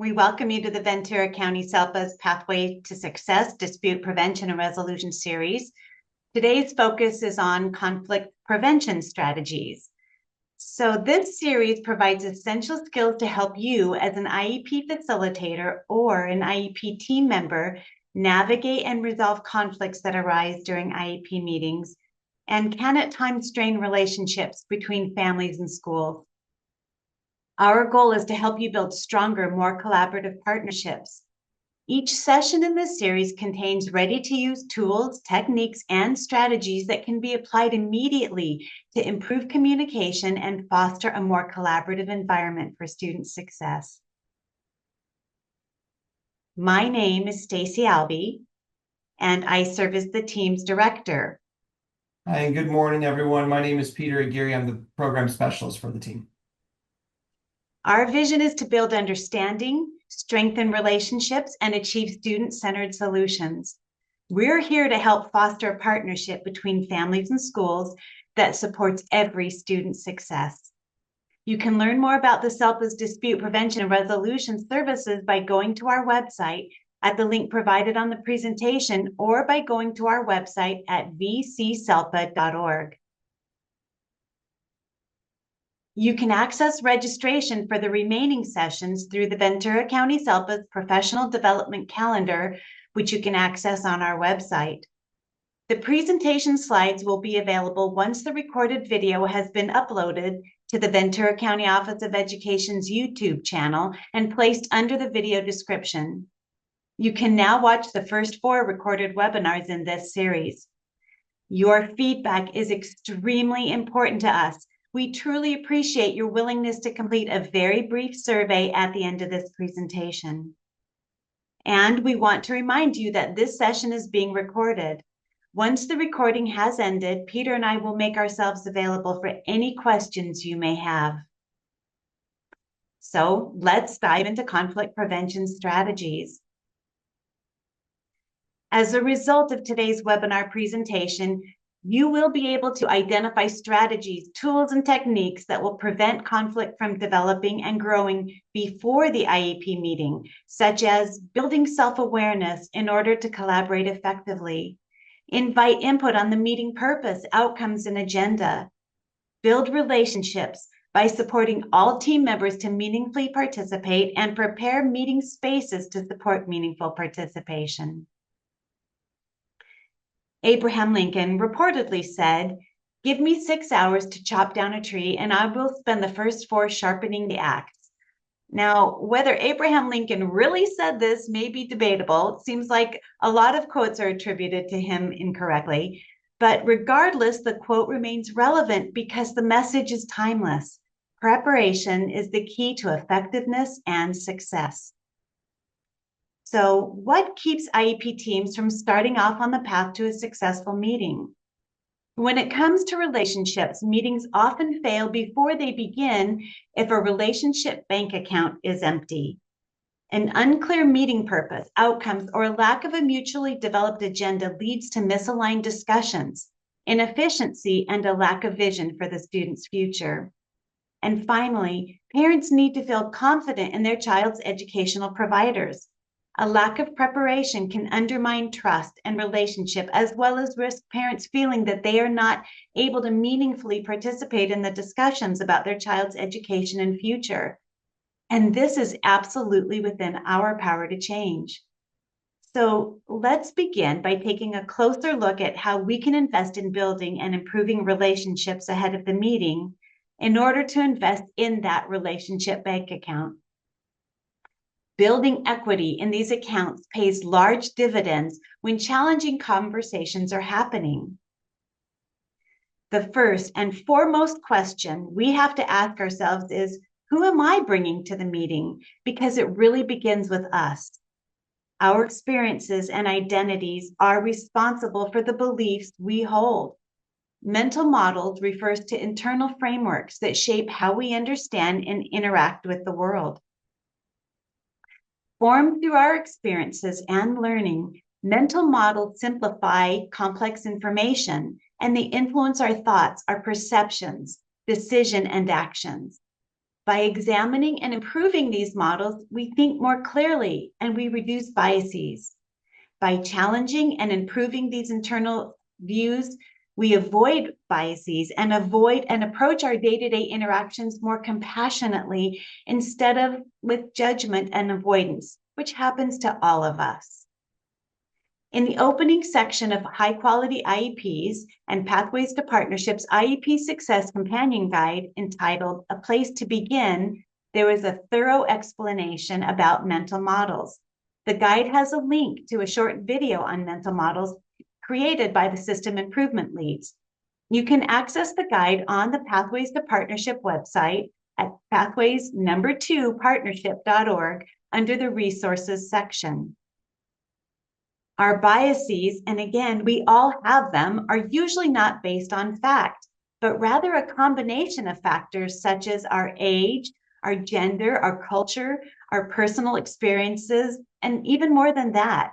We welcome you to the Ventura County SELPA's Pathway to Success Dispute Prevention and Resolution series. Today's focus is on conflict prevention strategies. So this series provides essential skills to help you as an IEP facilitator or an IEP team member navigate and resolve conflicts that arise during IEP meetings and can at times strain relationships between families and schools. Our goal is to help you build stronger, more collaborative partnerships. Each session in this series contains ready-to-use tools, techniques, and strategies that can be applied immediately to improve communication and foster a more collaborative environment for student success. My name is Stacy Albee, and I serve as the team's director. Hi, and good morning, everyone. My name is Peter Aguirre. I'm the program specialist for the team. Our vision is to build understanding, strengthen relationships, and achieve student-centered solutions. We're here to help foster a partnership between families and schools that supports every student's success. You can learn more about the SELPA's Dispute Prevention and Resolution services by going to our website at the link provided on the presentation or by going to our website at vcselpa.org. You can access registration for the remaining sessions through the Ventura County SELPA's Professional Development Calendar, which you can access on our website. The presentation slides will be available once the recorded video has been uploaded to the Ventura County Office of Education's YouTube channel and placed under the video description. You can now watch the first 4 recorded webinars in this series. Your feedback is extremely important to us. We truly appreciate your willingness to complete a very brief survey at the end of this presentation. And we want to remind you that this session is being recorded. Once the recording has ended, Peter and I will make ourselves available for any questions you may have. So let's dive into conflict prevention strategies. As a result of today's webinar presentation, you will be able to identify strategies, tools, and techniques that will prevent conflict from developing and growing before the IEP meeting, such as building self-awareness in order to collaborate effectively, invite input on the meeting purpose, outcomes, and agenda, build relationships by supporting all team members to meaningfully participate, and prepare meeting spaces to support meaningful participation. Abraham Lincoln reportedly said, "Give me 6 hours to chop down a tree, and I will spend the first 4 sharpening the axe." Now, whether Abraham Lincoln really said this may be debatable. It seems like a lot of quotes are attributed to him incorrectly. But regardless, the quote remains relevant because the message is timeless. Preparation is the key to effectiveness and success. So what keeps IEP teams from starting off on the path to a successful meeting? When it comes to relationships, meetings often fail before they begin if a relationship bank account is empty. An unclear meeting purpose, outcomes, or lack of a mutually developed agenda leads to misaligned discussions, inefficiency, and a lack of vision for the student's future. And finally, parents need to feel confident in their child's educational providers. A lack of preparation can undermine trust and relationship, as well as risk parents feeling that they are not able to meaningfully participate in the discussions about their child's education and future. And this is absolutely within our power to change. So let's begin by taking a closer look at how we can invest in building and improving relationships ahead of the meeting in order to invest in that relationship bank account. Building equity in these accounts pays large dividends when challenging conversations are happening. The first and foremost question we have to ask ourselves is, who am I bringing to the meeting? Because it really begins with us. Our experiences and identities are responsible for the beliefs we hold. Mental models refers to internal frameworks that shape how we understand and interact with the world. Formed through our experiences and learning, mental models simplify complex information, and they influence our thoughts, our perceptions, decision, and actions. By examining and improving these models, we think more clearly and we reduce biases. By challenging and improving these internal views, we avoid biases and approach our day-to-day interactions more compassionately instead of with judgment and avoidance, which happens to all of us. In the opening section of High Quality IEPs and Pathways to Partnerships IEP Success Companion Guide entitled A Place to Begin, there is a thorough explanation about mental models. The guide has a link to a short video on mental models created by the System Improvement Leads. You can access the guide on the Pathways to Partnership website at pathways2partnership.org under the Resources section. Our biases, and again, we all have them, are usually not based on fact, but rather a combination of factors such as our age, our gender, our culture, our personal experiences, and even more than that.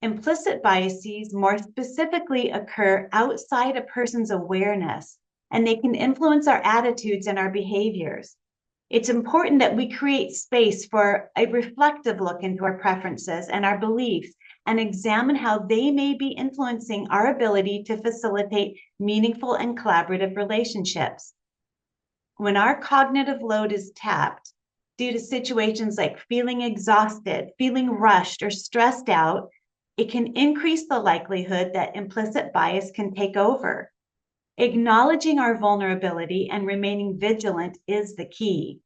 Implicit biases more specifically occur outside a person's awareness, and they can influence our attitudes and our behaviors. It's important that we create space for a reflective look into our preferences and our beliefs and examine how they may be influencing our ability to facilitate meaningful and collaborative relationships. When our cognitive load is tapped due to situations like feeling exhausted, feeling rushed, or stressed out, it can increase the likelihood that implicit bias can take over. Acknowledging our vulnerability and remaining vigilant is the key.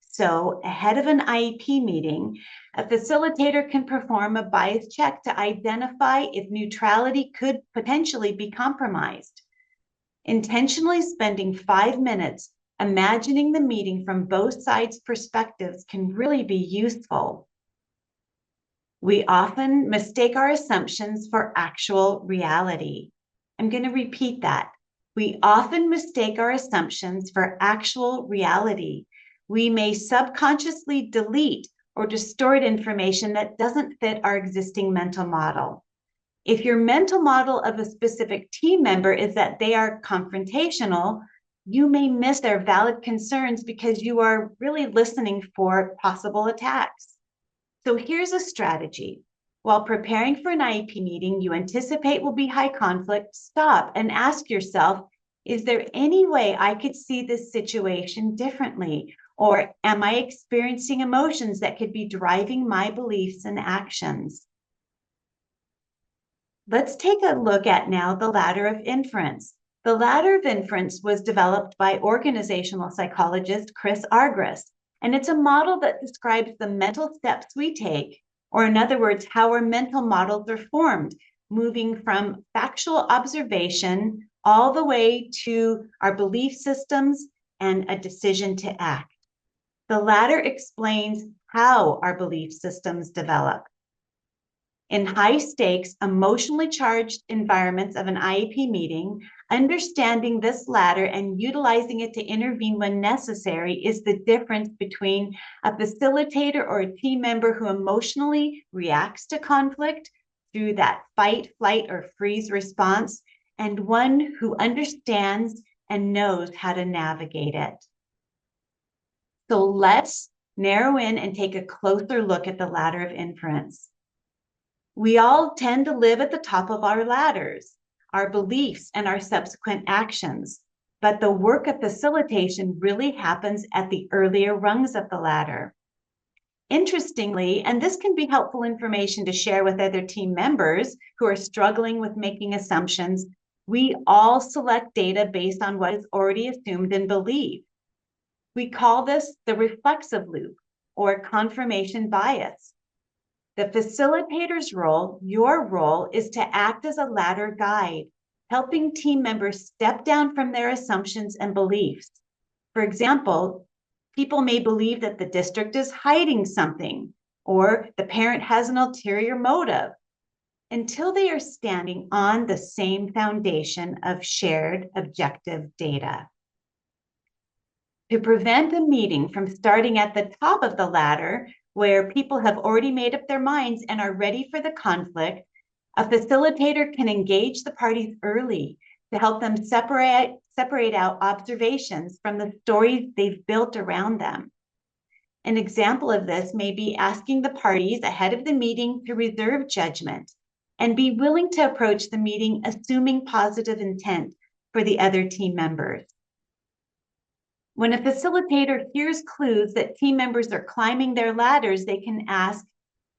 So, ahead of an IEP meeting, a facilitator can perform a bias check to identify if neutrality could potentially be compromised. Intentionally spending 5 minutes imagining the meeting from both sides' perspectives can really be useful. We often mistake our assumptions for actual reality. I'm going to repeat that. We often mistake our assumptions for actual reality. We may subconsciously delete or distort information that doesn't fit our existing mental model. If your mental model of a specific team member is that they are confrontational, you may miss their valid concerns because you are really listening for possible attacks. So here's a strategy. While preparing for an IEP meeting you anticipate will be high conflict, stop and ask yourself, is there any way I could see this situation differently? Or am I experiencing emotions that could be driving my beliefs and actions? Let's take a look at now the ladder of inference. The ladder of inference was developed by organizational psychologist Chris Argyris, and it's a model that describes the mental steps we take, or in other words, how our mental models are formed, moving from factual observation all the way to our belief systems and a decision to act. The ladder explains how our belief systems develop. In high stakes, emotionally charged environments of an IEP meeting, understanding this ladder and utilizing it to intervene when necessary is the difference between a facilitator or a team member who emotionally reacts to conflict through that fight, flight, or freeze response, and one who understands and knows how to navigate it. So let's narrow in and take a closer look at the ladder of inference. We all tend to live at the top of our ladders, our beliefs and our subsequent actions, but the work of facilitation really happens at the earlier rungs of the ladder. Interestingly, and this can be helpful information to share with other team members who are struggling with making assumptions, we all select data based on what is already assumed and believed. We call this the reflexive loop or confirmation bias. The facilitator's role, your role, is to act as a ladder guide, helping team members step down from their assumptions and beliefs. For example, people may believe that the district is hiding something, or the parent has an ulterior motive, until they are standing on the same foundation of shared objective data. To prevent a meeting from starting at the top of the ladder, where people have already made up their minds and are ready for the conflict, a facilitator can engage the parties early, to help them separate out observations from the stories they've built around them. An example of this may be asking the parties ahead of the meeting to reserve judgment and be willing to approach the meeting assuming positive intent for the other team members. When a facilitator hears clues that team members are climbing their ladders, they can ask,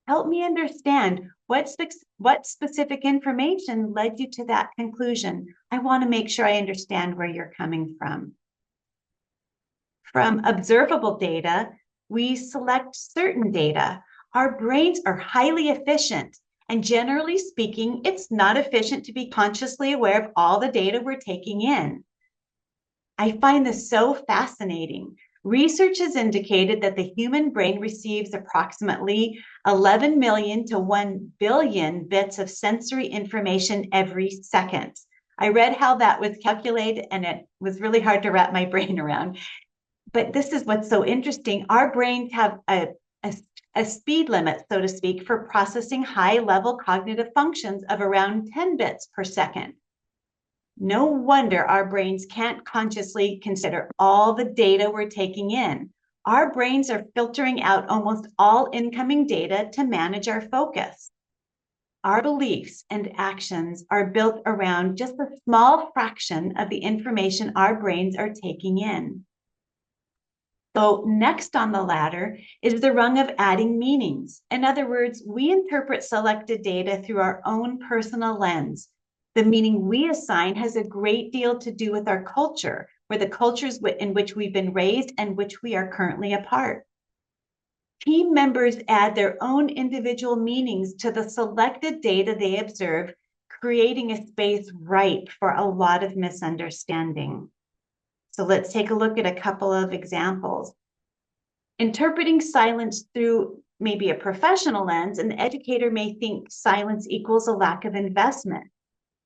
help me understand what specific information led you to that conclusion. I want to make sure I understand where you're coming from. From observable data, we select certain data. Our brains are highly efficient, and generally speaking, it's not efficient to be consciously aware of all the data we're taking in. I find this so fascinating. Research has indicated that the human brain receives approximately 11 million to 1 billion bits of sensory information every second. I read how that was calculated, and it was really hard to wrap my brain around. But this is what's so interesting. Our brains have a speed limit, so to speak, for processing high-level cognitive functions of around 10 bits per second. No wonder our brains can't consciously consider all the data we're taking in. Our brains are filtering out almost all incoming data to manage our focus. Our beliefs and actions are built around just a small fraction of the information our brains are taking in. So next on the ladder is the rung of adding meanings. In other words, we interpret selected data through our own personal lens. The meaning we assign has a great deal to do with our culture, or the cultures in which we've been raised and which we are currently a part. Team members add their own individual meanings to the selected data they observe, creating a space ripe for a lot of misunderstanding. So let's take a look at a couple of examples. Interpreting silence through maybe a professional lens, an educator may think silence equals a lack of investment.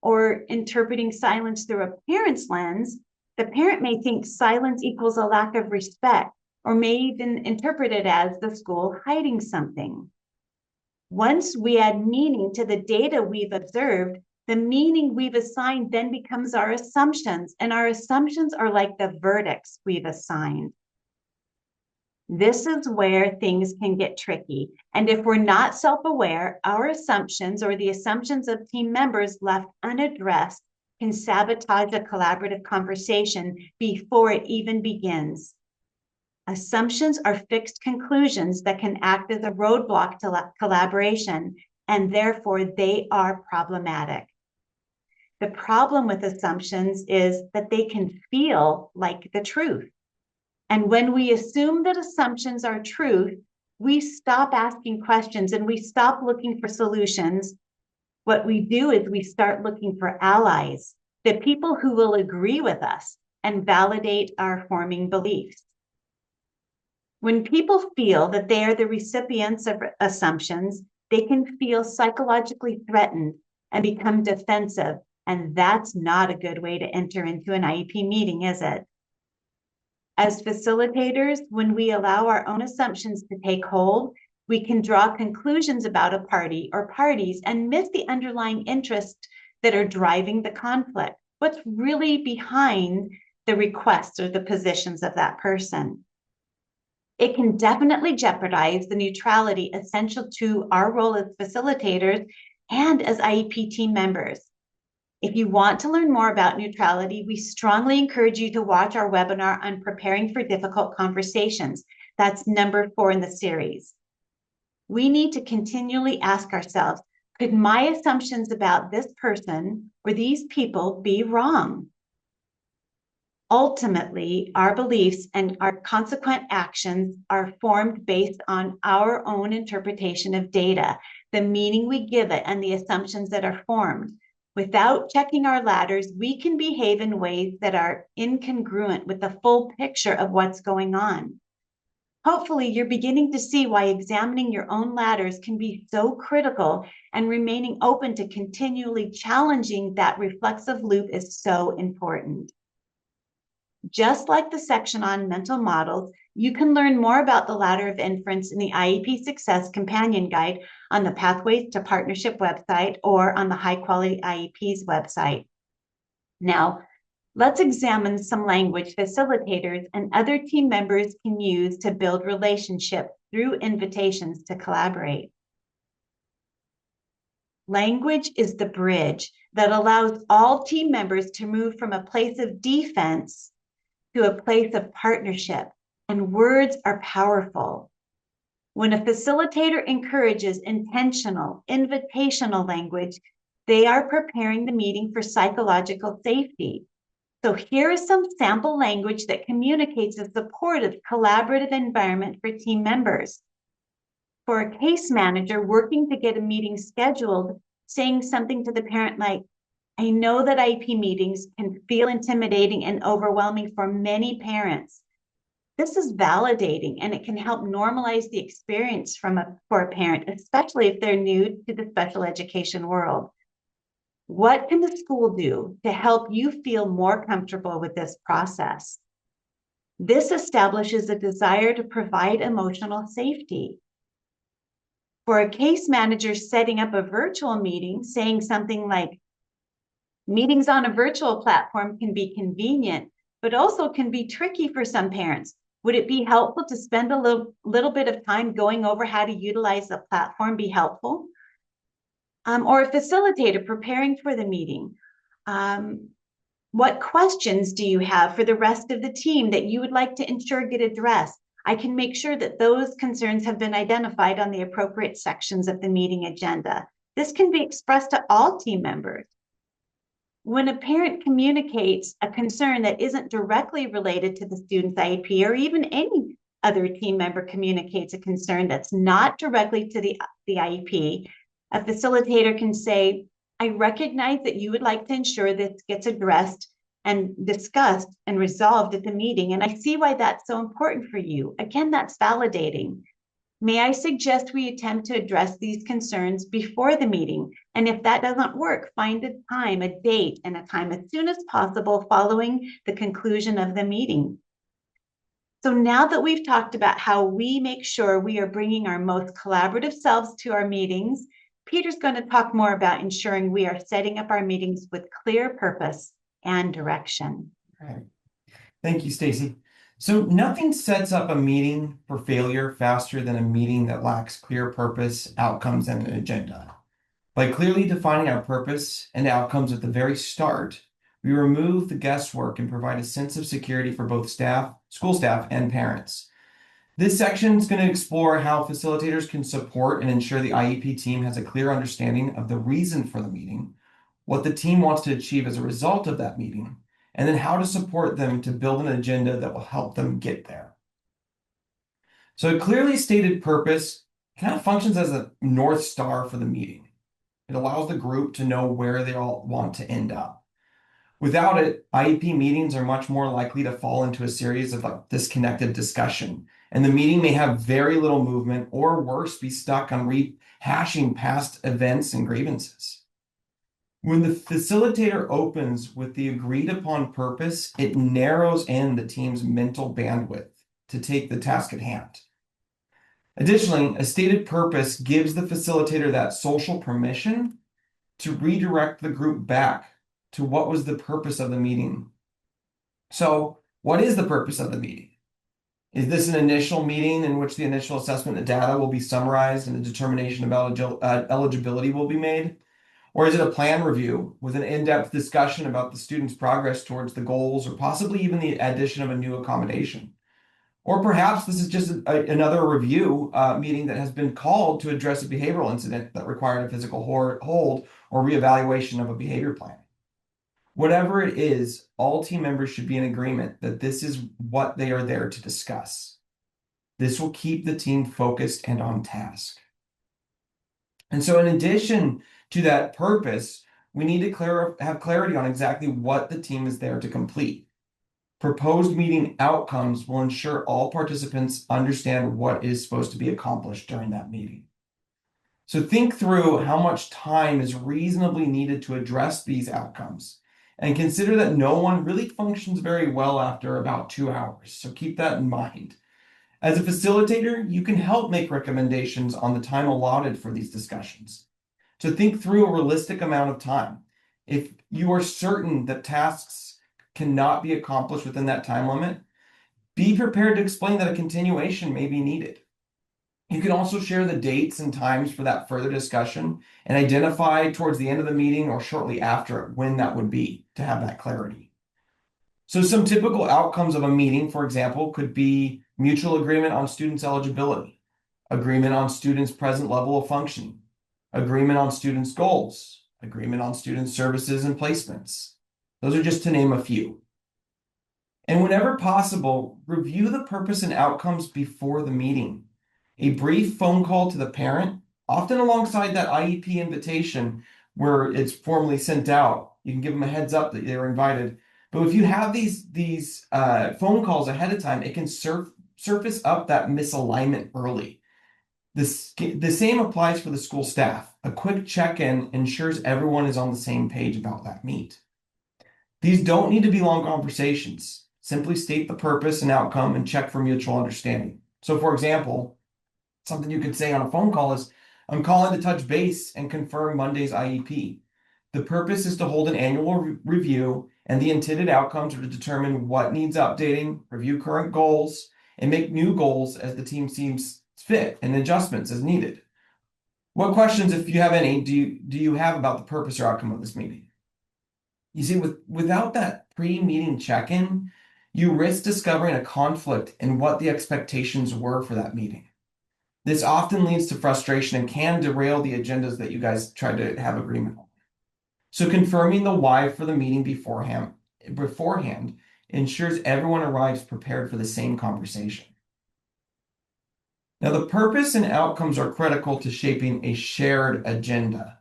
Or interpreting silence through a parent's lens, the parent may think silence equals a lack of respect, or may even interpret it as the school hiding something. Once we add meaning to the data we've observed, the meaning we've assigned then becomes our assumptions, and our assumptions are like the verdicts we've assigned. This is where things can get tricky. And if we're not self-aware, our assumptions or the assumptions of team members left unaddressed can sabotage a collaborative conversation before it even begins. Assumptions are fixed conclusions that can act as a roadblock to collaboration, and therefore they are problematic. The problem with assumptions is that they can feel like the truth. And when we assume that assumptions are truth, we stop asking questions and we stop looking for solutions. What we do is we start looking for allies, the people who will agree with us and validate our forming beliefs. When people feel that they are the recipients of assumptions, they can feel psychologically threatened and become defensive. And that's not a good way to enter into an IEP meeting, is it? As facilitators, when we allow our own assumptions to take hold, we can draw conclusions about a party or parties and miss the underlying interests that are driving the conflict. What's really behind the requests or the positions of that person? It can definitely jeopardize the neutrality essential to our role as facilitators and as IEP team members. If you want to learn more about neutrality, we strongly encourage you to watch our webinar on preparing for difficult conversations. That's number 4 in the series. We need to continually ask ourselves, could my assumptions about this person or these people be wrong? Ultimately, our beliefs and our consequent actions are formed based on our own interpretation of data, the meaning we give it, and the assumptions that are formed. Without checking our ladders, we can behave in ways that are incongruent with the full picture of what's going on. Hopefully, you're beginning to see why examining your own ladders can be so critical, and remaining open to continually challenging that reflexive loop is so important. Just like the section on mental models, you can learn more about the ladder of inference in the IEP Success Companion Guide on the Pathways to Partnership website or on the High Quality IEPs website. Now, let's examine some language facilitators and other team members can use to build relationships through invitations to collaborate. Language is the bridge that allows all team members to move from a place of defense to a place of partnership, and words are powerful. When a facilitator encourages intentional, invitational language, they are preparing the meeting for psychological safety. So here is some sample language that communicates a supportive, collaborative environment for team members. For a case manager working to get a meeting scheduled, saying something to the parent like, I know that IEP meetings can feel intimidating and overwhelming for many parents. This is validating and it can help normalize the experience for a parent, especially if they're new to the special education world. What can the school do to help you feel more comfortable with this process? This establishes a desire to provide emotional safety. For a case manager setting up a virtual meeting, saying something like, meetings on a virtual platform can be convenient, but also can be tricky for some parents. Would it be helpful to spend a little bit of time going over how to utilize the platform be helpful? Or a facilitator preparing for the meeting. What questions do you have for the rest of the team that you would like to ensure get addressed? I can make sure that those concerns have been identified on the appropriate sections of the meeting agenda. This can be expressed to all team members. When a parent communicates a concern that isn't directly related to the student's IEP, or even any other team member communicates a concern that's not directly to the IEP, a facilitator can say, I recognize that you would like to ensure this gets addressed and discussed and resolved at the meeting, and I see why that's so important for you. Again, that's validating. May I suggest we attempt to address these concerns before the meeting? And if that doesn't work, find a time, a date, and a time as soon as possible following the conclusion of the meeting. So now that we've talked about how we make sure we are bringing our most collaborative selves to our meetings, Peter's going to talk more about ensuring we are setting up our meetings with clear purpose and direction. Right. Thank you, Stacy. So nothing sets up a meeting for failure faster than a meeting that lacks clear purpose, outcomes, and an agenda. By clearly defining our purpose and outcomes at the very start, we remove the guesswork and provide a sense of security for both staff, school staff, and parents. This section is going to explore how facilitators can support and ensure the IEP team has a clear understanding of the reason for the meeting, what the team wants to achieve as a result of that meeting, and then how to support them to build an agenda that will help them get there. So a clearly stated purpose kind of functions as a North Star for the meeting. It allows the group to know where they all want to end up. Without it, IEP meetings are much more likely to fall into a series of disconnected discussion, and the meeting may have very little movement, or worse, be stuck on rehashing past events and grievances. When the facilitator opens with the agreed upon purpose, it narrows in the team's mental bandwidth to take the task at hand. Additionally, a stated purpose gives the facilitator that social permission to redirect the group back to what was the purpose of the meeting. So, what is the purpose of the meeting? Is this an initial meeting in which the initial assessment of data will be summarized and a determination about eligibility will be made? Or is it a plan review with an in-depth discussion about the student's progress towards the goals, or possibly even the addition of a new accommodation? Or perhaps this is just another review meeting that has been called to address a behavioral incident that required a physical hold or reevaluation of a behavior plan. Whatever it is, all team members should be in agreement that this is what they are there to discuss. This will keep the team focused and on task. And so in addition to that purpose, we need to have clarity on exactly what the team is there to complete. Proposed meeting outcomes will ensure all participants understand what is supposed to be accomplished during that meeting. So think through how much time is reasonably needed to address these outcomes, and consider that no one really functions very well after about 2 hours. So keep that in mind. As a facilitator, you can help make recommendations on the time allotted for these discussions. To think through a realistic amount of time. If you are certain that tasks cannot be accomplished within that time limit, be prepared to explain that a continuation may be needed. You can also share the dates and times for that further discussion and identify towards the end of the meeting or shortly after when that would be to have that clarity. So some typical outcomes of a meeting, for example, could be mutual agreement on students' eligibility, agreement on students' present level of functioning, agreement on students' goals, agreement on student services and placements. Those are just to name a few. And whenever possible, review the purpose and outcomes before the meeting. A brief phone call to the parent, often alongside that IEP invitation where it's formally sent out. You can give them a heads up that they're invited. But if you have these phone calls ahead of time, it can surface up that misalignment early. The same applies for the school staff. A quick check-in ensures everyone is on the same page about that meet. These don't need to be long conversations. Simply state the purpose and outcome and check for mutual understanding. So for example, something you could say on a phone call is, I'm calling to touch base and confirm Monday's IEP. The purpose is to hold an annual review, and the intended outcomes are to determine what needs updating, review current goals, and make new goals as the team seems fit and adjustments as needed. What questions, if you have any, do you have about the purpose or outcome of this meeting? You see, without that pre-meeting check-in, you risk discovering a conflict in what the expectations were for that meeting. This often leads to frustration and can derail the agendas that you guys tried to have agreement on. So confirming the why for the meeting beforehand ensures everyone arrives prepared for the same conversation. Now, the purpose and outcomes are critical to shaping a shared agenda,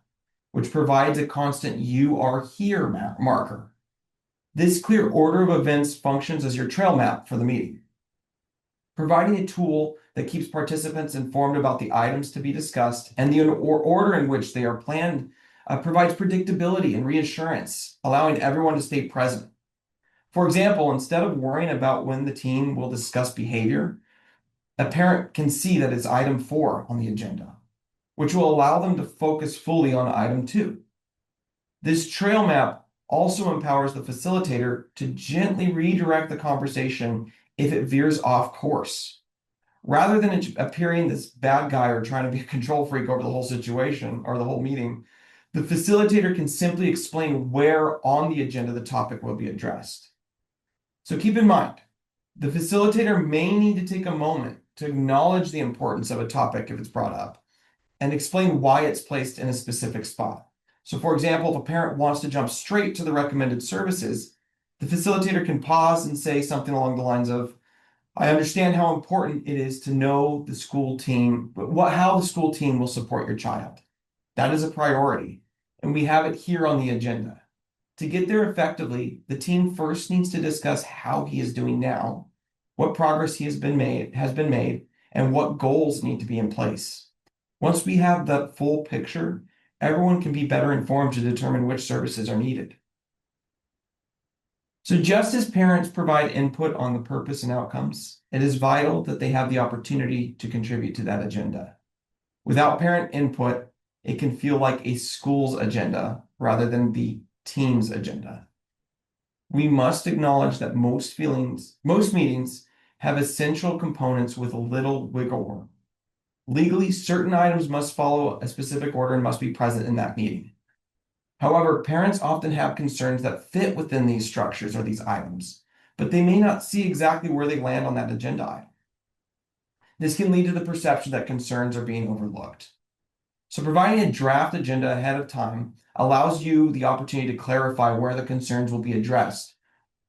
which provides a constant "you are here" marker. This clear order of events functions as your trail map for the meeting. Providing a tool that keeps participants informed about the items to be discussed and the order in which they are planned provides predictability and reassurance, allowing everyone to stay present. For example, instead of worrying about when the team will discuss behavior, a parent can see that it's item 4 on the agenda, which will allow them to focus fully on item 2. This trail map also empowers the facilitator to gently redirect the conversation if it veers off course. Rather than appearing this bad guy or trying to be a control freak over the whole situation or the whole meeting, the facilitator can simply explain where on the agenda the topic will be addressed. So keep in mind, the facilitator may need to take a moment to acknowledge the importance of a topic if it's brought up and explain why it's placed in a specific spot. So for example, if a parent wants to jump straight to the recommended services, the facilitator can pause and say something along the lines of, I understand how important it is to know the school team, how the school team will support your child. That is a priority, and we have it here on the agenda. To get there effectively, the team first needs to discuss how he is doing now, what progress has been made, and what goals need to be in place. Once we have the full picture, everyone can be better informed to determine which services are needed. So just as parents provide input on the purpose and outcomes, it is vital that they have the opportunity to contribute to that agenda. Without parent input, it can feel like a school's agenda rather than the team's agenda. We must acknowledge that most meetings have essential components with little wiggle room. Legally, certain items must follow a specific order and must be present in that meeting. However, parents often have concerns that fit within these structures or these items, but they may not see exactly where they land on that agenda item. This can lead to the perception that concerns are being overlooked. So providing a draft agenda ahead of time allows you the opportunity to clarify where the concerns will be addressed,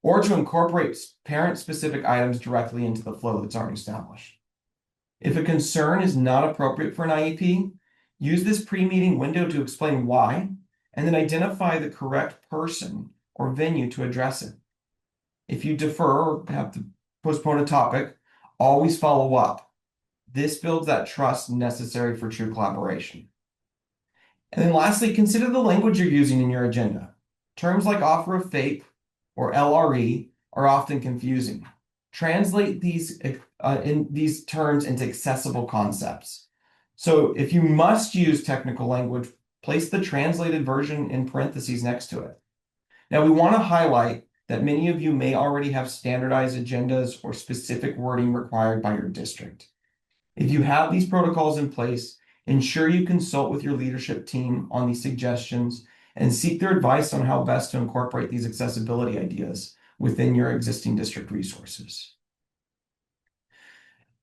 or to incorporate parent-specific items directly into the flow that's already established. If a concern is not appropriate for an IEP, use this pre-meeting window to explain why, and then identify the correct person or venue to address it. If you defer or have to postpone a topic, always follow up. This builds that trust necessary for true collaboration. And then lastly, consider the language you're using in your agenda. Terms like offer of FAPE or LRE are often confusing. Translate these terms into accessible concepts. So if you must use technical language, place the translated version in parentheses next to it. Now, we want to highlight that many of you may already have standardized agendas or specific wording required by your district. If you have these protocols in place, ensure you consult with your leadership team on these suggestions and seek their advice on how best to incorporate these accessibility ideas within your existing district resources.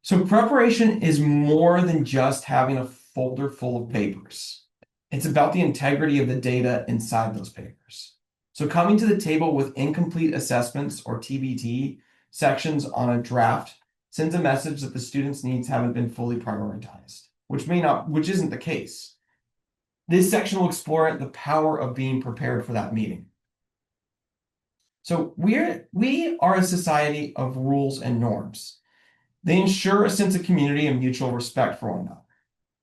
So preparation is more than just having a folder full of papers. It's about the integrity of the data inside those papers. So coming to the table with incomplete assessments or TBT sections on a draft sends a message that the students' needs haven't been fully prioritized, which isn't the case. This section will explore the power of being prepared for that meeting. So we are a society of rules and norms. They ensure a sense of community and mutual respect for one another.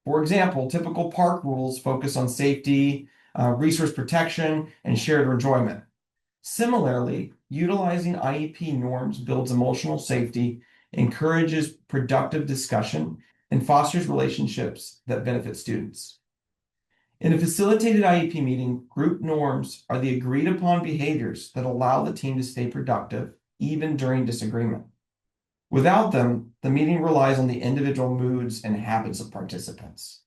For example, typical park rules focus on safety, resource protection, and shared enjoyment. Similarly, utilizing IEP norms builds emotional safety, encourages productive discussion, and fosters relationships that benefit students. In a facilitated IEP meeting, group norms are the agreed upon behaviors that allow the team to stay productive, even during disagreement. Without them, the meeting relies on the individual moods and habits of participants.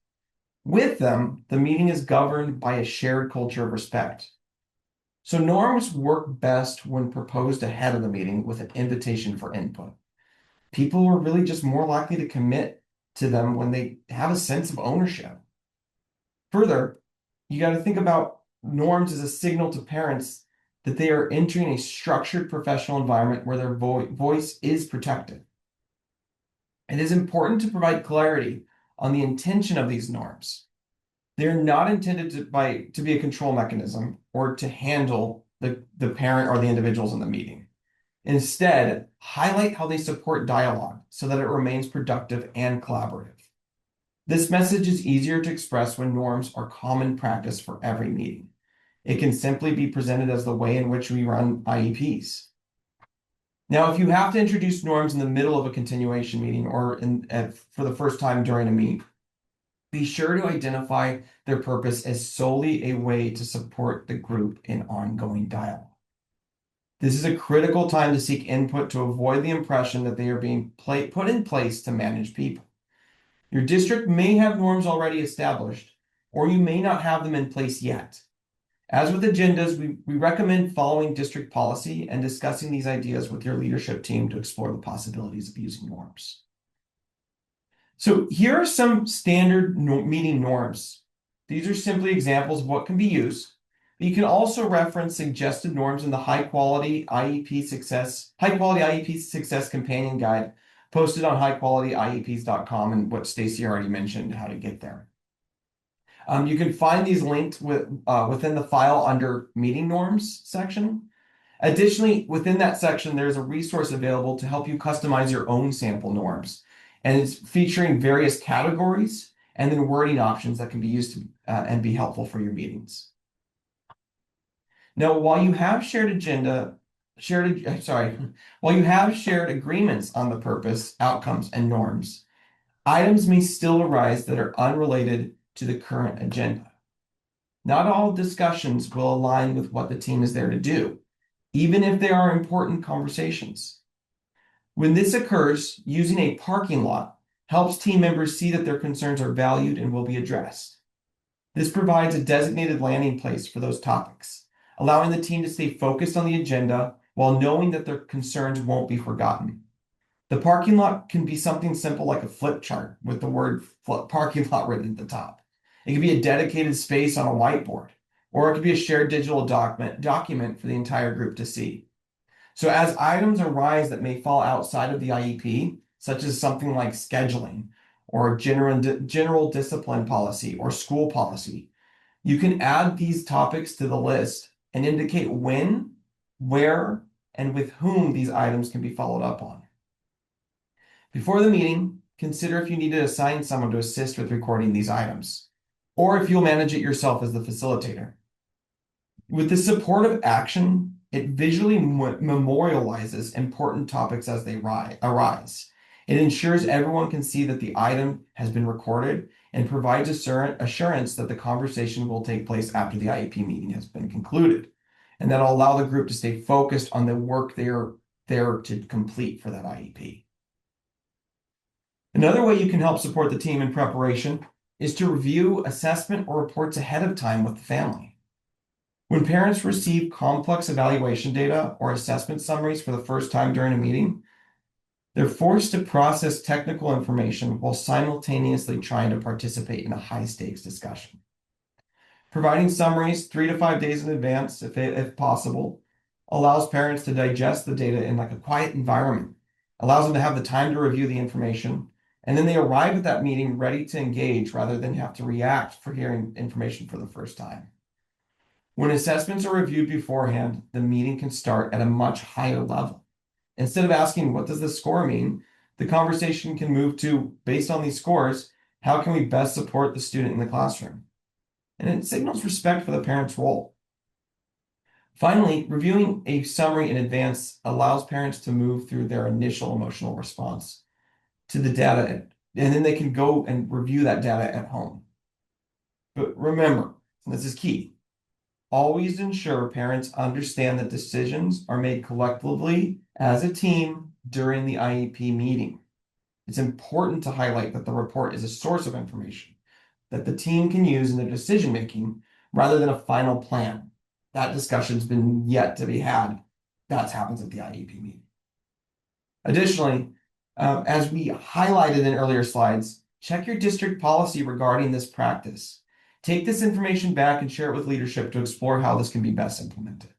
With them, the meeting is governed by a shared culture of respect. So norms work best when proposed ahead of the meeting with an invitation for input. People are really just more likely to commit to them when they have a sense of ownership. Further, you got to think about norms as a signal to parents that they are entering a structured professional environment where their voice is protected. It is important to provide clarity on the intention of these norms. They're not intended to be a control mechanism or to handle the parent or the individuals in the meeting. Instead, highlight how they support dialogue so that it remains productive and collaborative. This message is easier to express when norms are common practice for every meeting. It can simply be presented as the way in which we run IEPs. Now, if you have to introduce norms in the middle of a continuation meeting or for the first time during a meet, be sure to identify their purpose as solely a way to support the group in ongoing dialogue. This is a critical time to seek input to avoid the impression that they are being put in place to manage people. Your district may have norms already established, or you may not have them in place yet. As with agendas, we recommend following district policy and discussing these ideas with your leadership team to explore the possibilities of using norms. So here are some standard meeting norms. These are simply examples of what can be used. But you can also reference suggested norms in the high quality IEP success companion guide posted on highqualityiep's.com, and what Stacy already mentioned how to get there. You can find these linked within the file under meeting norms section. Additionally, within that section, there's a resource available to help you customize your own sample norms. And it's featuring various categories and then wording options that can be used and be helpful for your meetings. Now, while you have shared agreements on the purpose, outcomes, and norms, items may still arise that are unrelated to the current agenda. Not all discussions will align with what the team is there to do, even if they are important conversations. When this occurs, using a parking lot helps team members see that their concerns are valued and will be addressed. This provides a designated landing place for those topics, allowing the team to stay focused on the agenda while knowing that their concerns won't be forgotten. The parking lot can be something simple like a flip chart with the word parking lot written at the top. It could be a dedicated space on a whiteboard, or it could be a shared digital document for the entire group to see. So as items arise that may fall outside of the IEP, such as something like scheduling or general discipline policy or school policy, you can add these topics to the list and indicate when, where, and with whom these items can be followed up on. Before the meeting, consider if you need to assign someone to assist with recording these items, or if you'll manage it yourself as the facilitator. With the supportive action, it visually memorializes important topics as they arise. It ensures everyone can see that the item has been recorded and provides assurance that the conversation will take place after the IEP meeting has been concluded. And that'll allow the group to stay focused on the work they're there to complete for that IEP. Another way you can help support the team in preparation is to review assessment or reports ahead of time with the family. When parents receive complex evaluation data or assessment summaries for the first time during a meeting, they're forced to process technical information while simultaneously trying to participate in a high-stakes discussion. Providing summaries 3 to 5 days in advance, if possible, allows parents to digest the data in like a quiet environment, allows them to have the time to review the information, and then they arrive at that meeting ready to engage rather than have to react for hearing information for the first time. When assessments are reviewed beforehand, the meeting can start at a much higher level. Instead of asking, what does this score mean? The conversation can move to, based on these scores, how can we best support the student in the classroom? And it signals respect for the parent's role. Finally, reviewing a summary in advance allows parents to move through their initial emotional response to the data, and then they can go and review that data at home. But remember, and this is key, always ensure parents understand that decisions are made collectively as a team during the IEP meeting. It's important to highlight that the report is a source of information that the team can use in their decision-making rather than a final plan. That discussion's been yet to be had. That happens at the IEP meeting. Additionally, as we highlighted in earlier slides, check your district policy regarding this practice. Take this information back and share it with leadership to explore how this can be best implemented.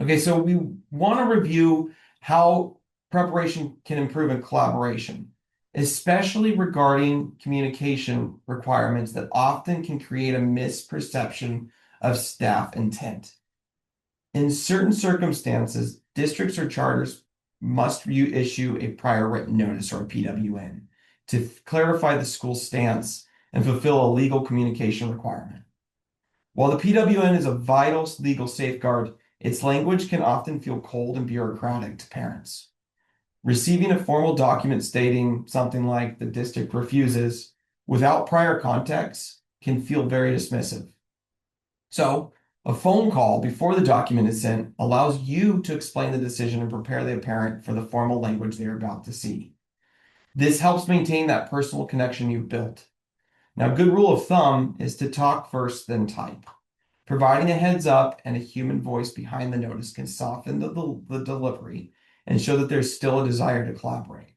Okay, so we want to review how preparation can improve in collaboration, especially regarding communication requirements that often can create a misperception of staff intent. In certain circumstances, districts or charters must issue a prior written notice, or a PWN, to clarify the school's stance and fulfill a legal communication requirement. While the PWN is a vital legal safeguard, its language can often feel cold and bureaucratic to parents. Receiving a formal document stating something like the district refuses without prior context can feel very dismissive. So, a phone call before the document is sent allows you to explain the decision and prepare the parent for the formal language they are about to see. This helps maintain that personal connection you've built. Now, a good rule of thumb is to talk first, then type. Providing a heads up and a human voice behind the notice can soften the delivery and show that there's still a desire to collaborate.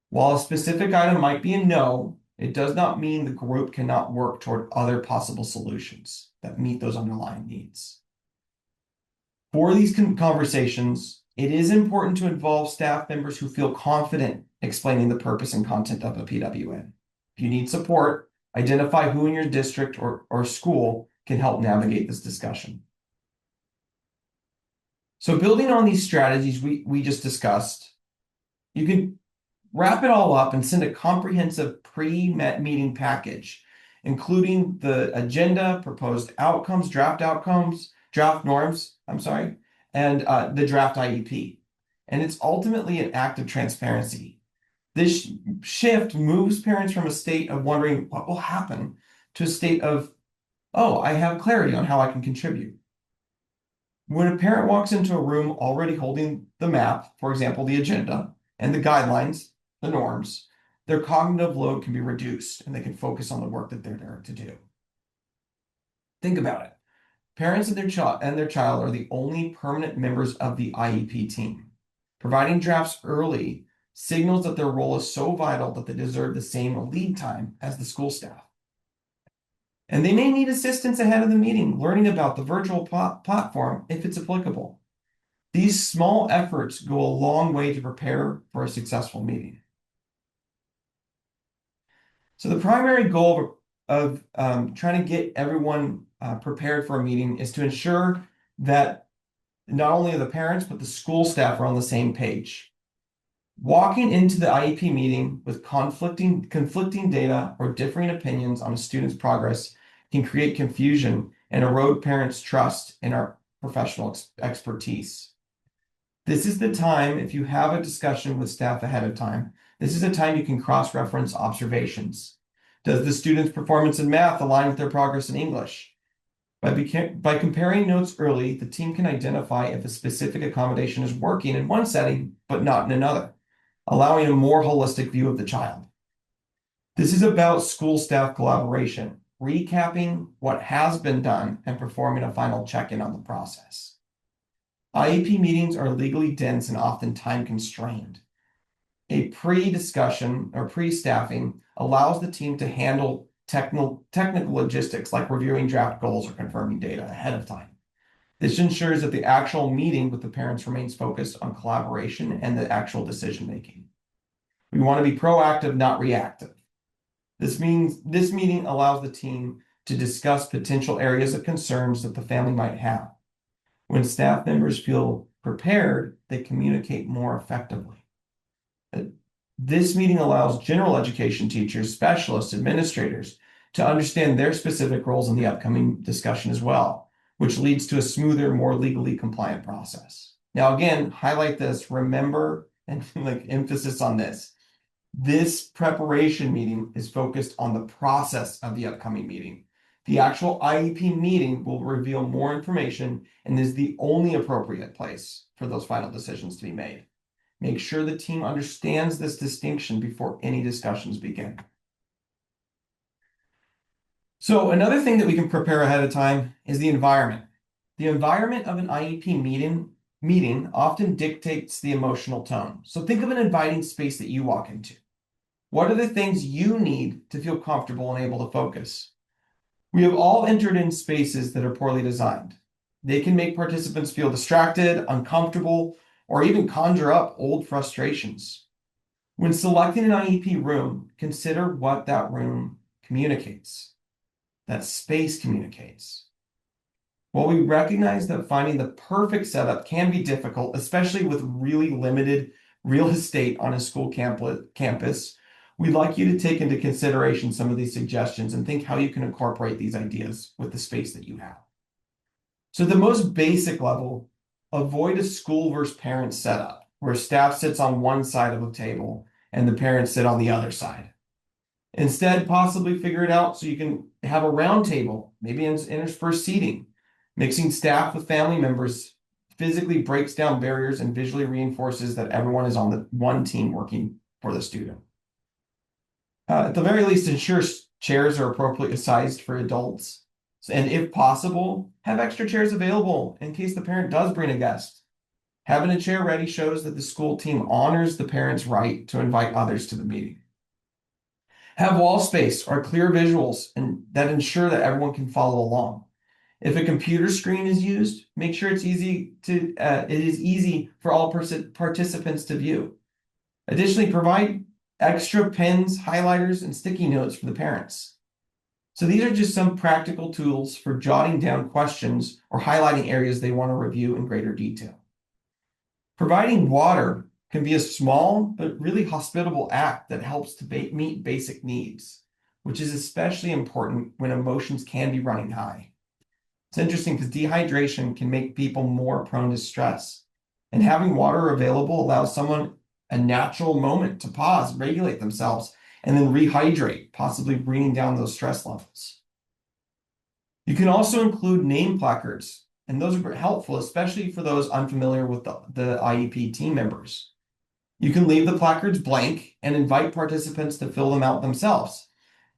While a specific item might be a no, it does not mean the group cannot work toward other possible solutions that meet those underlying needs. For these conversations, it is important to involve staff members who feel confident explaining the purpose and content of a PWN. If you need support, identify who in your district or school can help navigate this discussion. So building on these strategies we just discussed, you can wrap it all up and send a comprehensive pre-meeting package, including the agenda, proposed outcomes, draft norms, and the draft IEP. And it's ultimately an act of transparency. This shift moves parents from a state of wondering what will happen to a state of, oh, I have clarity on how I can contribute. When a parent walks into a room already holding the map, for example, the agenda, and the guidelines, the norms, their cognitive load can be reduced and they can focus on the work that they're there to do. Think about it. Parents and their child are the only permanent members of the IEP team. Providing drafts early signals that their role is so vital that they deserve the same lead time as the school staff. And they may need assistance ahead of the meeting, learning about the virtual platform if it's applicable. These small efforts go a long way to prepare for a successful meeting. So the primary goal of trying to get everyone prepared for a meeting is to ensure that not only the parents, but the school staff are on the same page. Walking into the IEP meeting with conflicting data or differing opinions on a student's progress can create confusion and erode parents' trust in our professional expertise. This is the time, if you have a discussion with staff ahead of time, This is a time you can cross-reference observations. Does the student's performance in math align with their progress in English? By comparing notes early, the team can identify if a specific accommodation is working in one setting, but not in another, allowing a more holistic view of the child. This is about school staff collaboration, recapping what has been done and performing a final check-in on the process. IEP meetings are legally dense and often time constrained. A pre-discussion or pre-staffing allows the team to handle technical logistics like reviewing draft goals or confirming data ahead of time. This ensures that the actual meeting with the parents remains focused on collaboration and the actual decision making. We want to be proactive, not reactive. This meeting allows the team to discuss potential areas of concerns that the family might have. When staff members feel prepared, they communicate more effectively. This meeting allows general education teachers, specialists, administrators to understand their specific roles in the upcoming discussion as well, which leads to a smoother, more legally compliant process. Now, again, highlight this, remember, and like emphasis on this. This preparation meeting is focused on the process of the upcoming meeting. The actual IEP meeting will reveal more information and is the only appropriate place for those final decisions to be made. Make sure the team understands this distinction before any discussions begin. So another thing that we can prepare ahead of time is the environment. The environment of an IEP meeting often dictates the emotional tone. So think of an inviting space that you walk into. What are the things you need to feel comfortable and able to focus? We have all entered in spaces that are poorly designed. They can make participants feel distracted, uncomfortable, or even conjure up old frustrations. When selecting an IEP room, consider what that room communicates, that space communicates. While we recognize that finding the perfect setup can be difficult, especially with really limited real estate on a school campus, we'd like you to take into consideration some of these suggestions and think how you can incorporate these ideas with the space that you have. So the most basic level, avoid a school versus parent setup where staff sits on one side of a table and the parents sit on the other side. Instead, possibly figure it out so you can have a round table, maybe interspersed seating. Mixing staff with family members physically breaks down barriers and visually reinforces that everyone is on the one team working for the student. At the very least, ensure chairs are appropriately sized for adults. And if possible, have extra chairs available in case the parent does bring a guest. Having a chair ready shows that the school team honors the parent's right to invite others to the meeting. Have wall space or clear visuals that ensure that everyone can follow along. If a computer screen is used, make sure it is easy for all participants to view. Additionally, provide extra pens, highlighters, and sticky notes for the parents. So these are just some practical tools for jotting down questions or highlighting areas they want to review in greater detail. Providing water can be a small but really hospitable act that helps to meet basic needs, which is especially important when emotions can be running high. It's interesting because dehydration can make people more prone to stress, and having water available allows someone a natural moment to pause, regulate themselves, and then rehydrate, possibly bringing down those stress levels. You can also include name placards, and those are helpful, especially for those unfamiliar with the IEP team members. You can leave the placards blank and invite participants to fill them out themselves.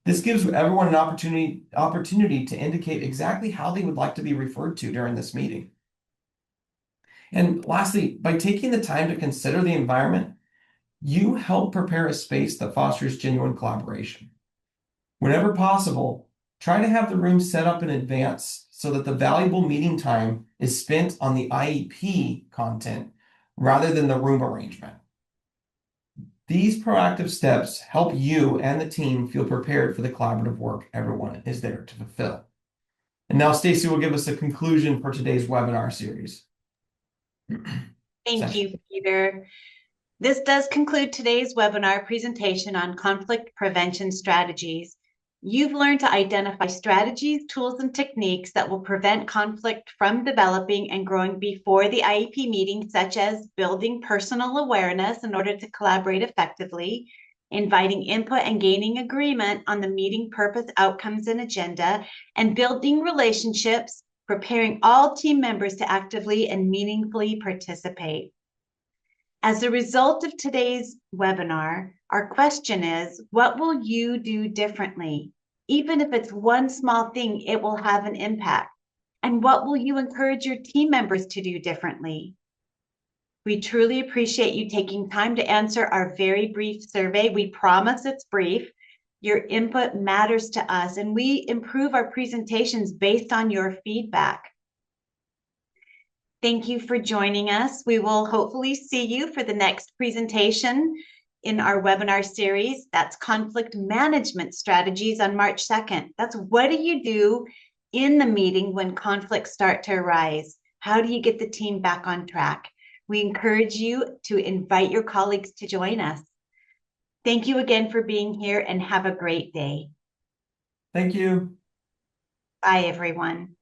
This gives everyone an opportunity to indicate exactly how they would like to be referred to during this meeting. And lastly, by taking the time to consider the environment, you help prepare a space that fosters genuine collaboration. Whenever possible, try to have the room set up in advance so that the valuable meeting time is spent on the IEP content rather than the room arrangement. These proactive steps help you and the team feel prepared for the collaborative work everyone is there to fulfill. And now Stacy will give us a conclusion for today's webinar series. Thank you, Peter. This does conclude today's webinar presentation on conflict prevention strategies. You've learned to identify strategies, tools, and techniques that will prevent conflict from developing and growing before the IEP meeting, such as building personal awareness in order to collaborate effectively, inviting input and gaining agreement on the meeting purpose, outcomes, and agenda, and building relationships, preparing all team members to actively and meaningfully participate. As a result of today's webinar, our question is, what will you do differently? Even if it's one small thing, it will have an impact. And what will you encourage your team members to do differently? We truly appreciate you taking time to answer our very brief survey. We promise it's brief. Your input matters to us, and we improve our presentations based on your feedback. Thank you for joining us. We will hopefully see you for the next presentation in our webinar series. That's conflict management strategies on March 2nd. That's what do you do in the meeting when conflicts start to arise? How do you get the team back on track? We encourage you to invite your colleagues to join us. Thank you again for being here and have a great day. Thank you. Bye, everyone.